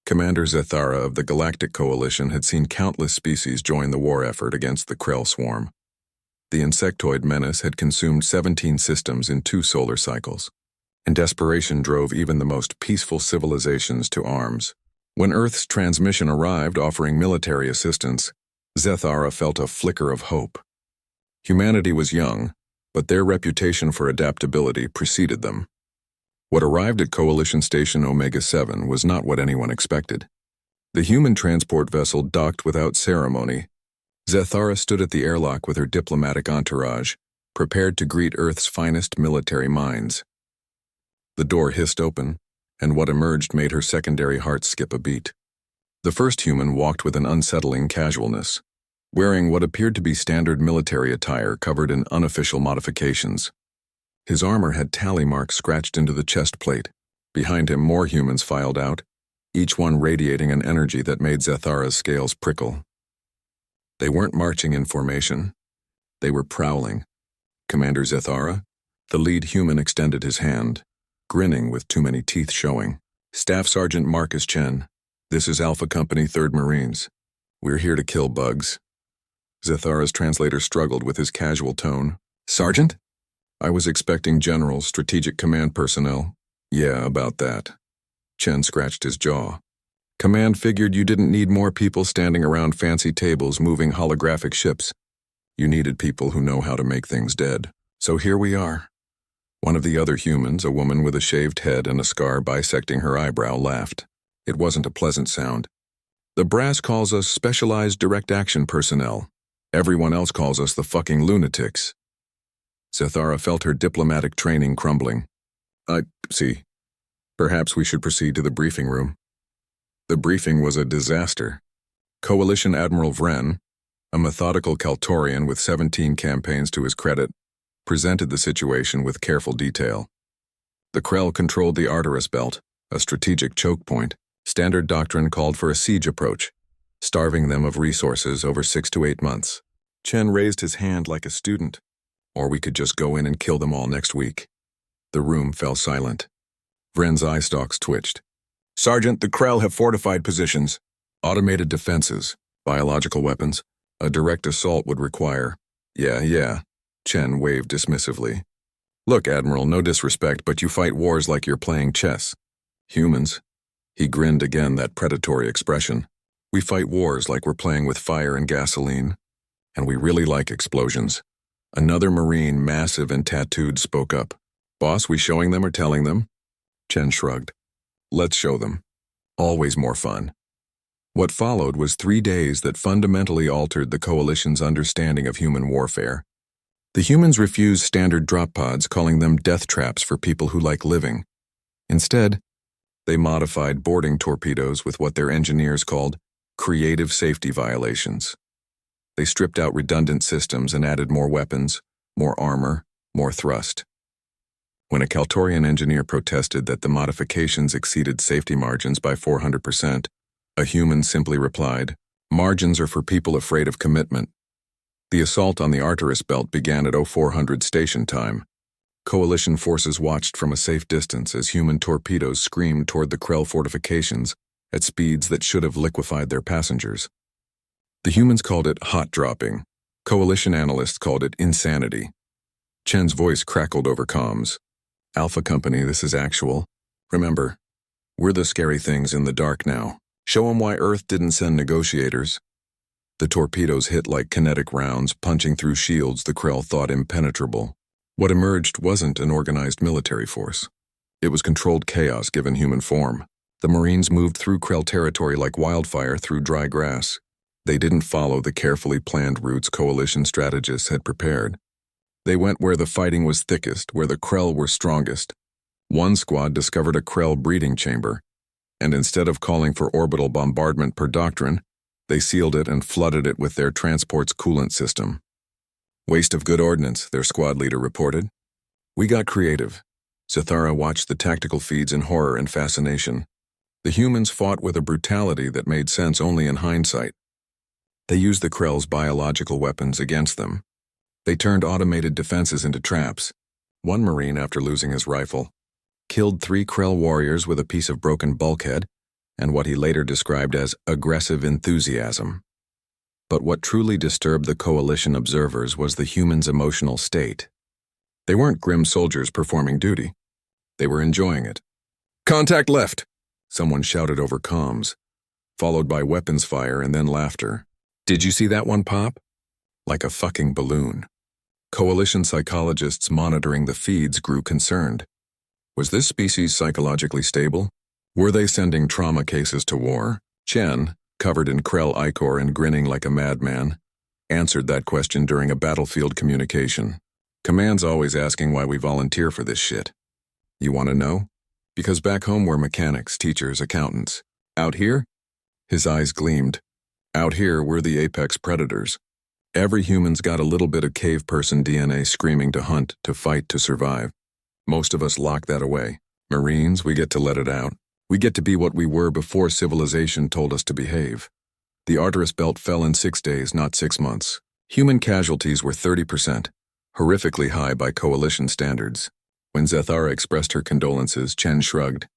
Commander Zethara of the Galactic Coalition had seen countless species join the war effort against the Krell swarm. The insectoid menace had consumed 17 systems in 2 solar cycles, and desperation drove even the most peaceful civilizations to arms. When Earth's transmission arrived offering military assistance, Zethara felt a flicker of hope. Humanity was young, but their reputation for adaptability preceded them. What arrived at Coalition Station Omega-7 was not what anyone expected. The human transport vessel docked without ceremony. Zethara stood at the airlock with her diplomatic entourage, prepared to greet Earth's finest military minds. The door hissed open, and what emerged made her secondary heart skip a beat. The first human walked with an unsettling casualness, wearing what appeared to be standard military attire covered in unofficial modifications. His armor had tally marks scratched into the chest plate. Behind him, more humans filed out, each one radiating an energy that made Zethara's scales prickle. They weren't marching in formation. They were prowling. Commander Zethara, the lead human, extended his hand, grinning with too many teeth showing. Staff Sergeant Marcus Chen, this is Alpha Company 3rd Marines. We're here to kill bugs. Zethara's translator struggled with his casual tone. Sergeant? I was expecting general, strategic command personnel. Yeah, about that. Chen scratched his jaw. Command figured you didn't need more people standing around fancy tables moving holographic ships. You needed people who know how to make things dead. So here we are. One of the other humans, a woman with a shaved head and a scar bisecting her eyebrow, laughed. It wasn't a pleasant sound. The brass calls us specialized direct action personnel. Everyone else calls us the fucking lunatics. Zethara felt her diplomatic training crumbling. I see. Perhaps we should proceed to the briefing room. The briefing was a disaster. Coalition Admiral Vren, a methodical Kaltorian with 17 campaigns to his credit, presented the situation with careful detail. The Krell controlled the Arteris Belt, a strategic choke point. Standard doctrine called for a siege approach, starving them of resources over 6 to 8 months. Chen raised his hand like a student. Or we could just go in and kill them all next week. The room fell silent. Vren's eye stalks twitched. Sergeant, the Krell have fortified positions. Automated defenses, biological weapons. A direct assault would require. Yeah. Chen waved dismissively. Look, Admiral, no disrespect, but you fight wars like you're playing chess. Humans. He grinned again, that predatory expression. We fight wars like we're playing with fire and gasoline. And we really like explosions. Another Marine, massive and tattooed, spoke up. Boss, we showing them or telling them? Chen shrugged. Let's show them. Always more fun. What followed was 3 days that fundamentally altered the Coalition's understanding of human warfare. The humans refused standard drop pods, calling them death traps for people who like living. Instead, they modified boarding torpedoes with what their engineers called creative safety violations. They stripped out redundant systems and added more weapons, more armor, more thrust. When a Kaltorian engineer protested that the modifications exceeded safety margins by 400%, a human simply replied, "Margins are for people afraid of commitment." The assault on the Arteris Belt began at 0400 station time. Coalition forces watched from a safe distance as human torpedoes screamed toward the Krell fortifications at speeds that should have liquefied their passengers. The humans called it hot dropping. Coalition analysts called it insanity. Chen's voice crackled over comms. Alpha Company, this is actual. Remember, we're the scary things in the dark now. Show 'em why Earth didn't send negotiators. The torpedoes hit like kinetic rounds, punching through shields the Krell thought impenetrable. What emerged wasn't an organized military force. It was controlled chaos given human form. The Marines moved through Krell territory like wildfire through dry grass. They didn't follow the carefully planned routes Coalition strategists had prepared. They went where the fighting was thickest, where the Krell were strongest. One squad discovered a Krell breeding chamber, and instead of calling for orbital bombardment per doctrine, they sealed it and flooded it with their transport's coolant system. Waste of good ordnance, their squad leader reported. We got creative. Zethara watched the tactical feeds in horror and fascination. The humans fought with a brutality that made sense only in hindsight. They used the Krell's biological weapons against them. They turned automated defenses into traps. One Marine, after losing his rifle, killed 3 Krell warriors with a piece of broken bulkhead and what he later described as aggressive enthusiasm. But what truly disturbed the coalition observers was the humans' emotional state. They weren't grim soldiers performing duty. They were enjoying it. "Contact left!" someone shouted over comms, followed by weapons fire and then laughter. "Did you see that one pop?" Like a fucking balloon. Coalition psychologists monitoring the feeds grew concerned. Was this species psychologically stable? Were they sending trauma cases to war? Chen, covered in Krell ichor and grinning like a madman, answered that question during a battlefield communication. "Command's always asking why we volunteer for this shit. You want to know? Because back home we're mechanics, teachers, accountants. Out here?" His eyes gleamed. "Out here, we're the apex predators. Every human's got a little bit of cave person DNA screaming to hunt, to fight, to survive. Most of us lock that away. Marines, we get to let it out. We get to be what we were before civilization told us to behave. The Arteris Belt fell in 6 days, not 6 months. Human casualties were 30%, horrifically high by coalition standards. When Zethara expressed her condolences, Chen shrugged.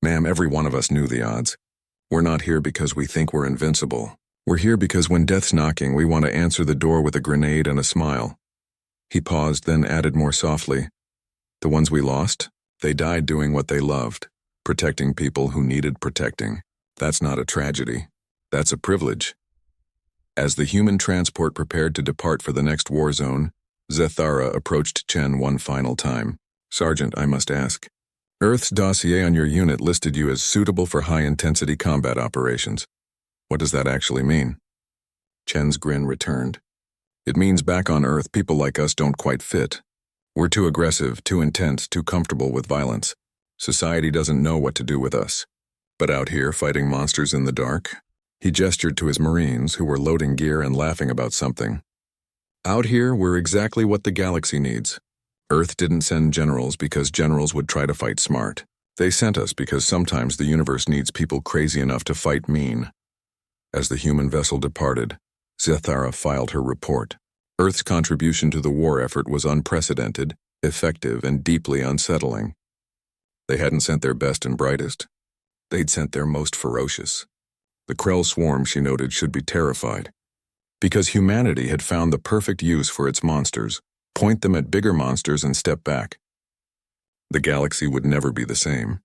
"Ma'am, every one of us knew the odds. We're not here because we think we're invincible. We're here because when death's knocking, we want to answer the door with a grenade and a smile." He paused, then added more softly, "The ones we lost, they died doing what they loved, protecting people who needed protecting. That's not a tragedy. That's a privilege." As the human transport prepared to depart for the next war zone, Zethara approached Chen one final time. "Sergeant, I must ask. Earth's dossier on your unit listed you as suitable for high-intensity combat operations. What does that actually mean?" Chen's grin returned. "It means back on Earth, people like us don't quite fit. We're too aggressive, too intense, too comfortable with violence. Society doesn't know what to do with us. But out here, fighting monsters in the dark," he gestured to his Marines, who were loading gear and laughing about something. "Out here, we're exactly what the galaxy needs. Earth didn't send generals because generals would try to fight smart. They sent us because sometimes the universe needs people crazy enough to fight mean." As the human vessel departed, Zethara filed her report. Earth's contribution to the war effort was unprecedented, effective, and deeply unsettling. They hadn't sent their best and brightest. They'd sent their most ferocious. The Krell swarm, she noted, should be terrified. Because humanity had found the perfect use for its monsters: point them at bigger monsters and step back. The galaxy would never be the same.